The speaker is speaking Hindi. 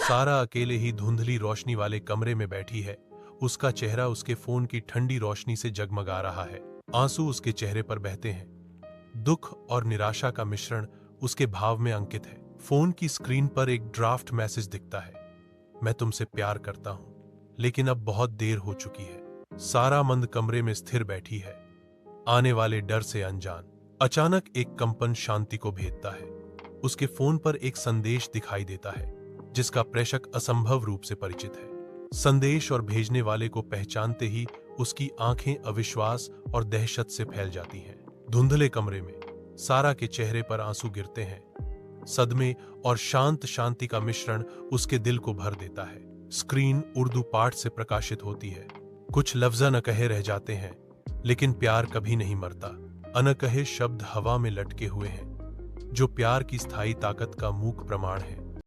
सारा अकेले ही धुंधली रोशनी वाले कमरे में बैठी है। उसका चेहरा उसके फोन की ठंडी रोशनी से जगमगा रहा है। आंसू उसके चेहरे पर बहते हैं। दुख और निराशा का मिश्रण उसके भाव में अंकित है। फोन की स्क्रीन पर एक ड्राफ्ट मैसेज दिखता है। मैं तुमसे प्यार करता हूं, लेकिन अब बहुत देर हो चुकी है। सारा मंद कमरे में स्थिर बैठी है, आने वाले डर से अनजान। अचानक एक कंपन शांति को भेदता है। उसके फोन पर एक संदेश दिखाई देता है, जिसका प्रेषक असंभव रूप से परिचित है। संदेश और भेजने वाले को पहचानते ही उसकी आंखें अविश्वास और दहशत से फैल जाती हैं। धुंधले कमरे में सारा के चेहरे पर आंसू गिरते हैं। सदमे और शांत शांति का मिश्रण उसके दिल को भर देता है। स्क्रीन उर्दू पाठ से प्रकाशित होती है। कुछ लफ्ज़ न कहे रह जाते हैं, लेकिन प्यार कभी नहीं मरता। अनकहे शब्द हवा में लटके हुए हैं, जो प्यार की स्थायी ताकत का मूक प्रमाण है।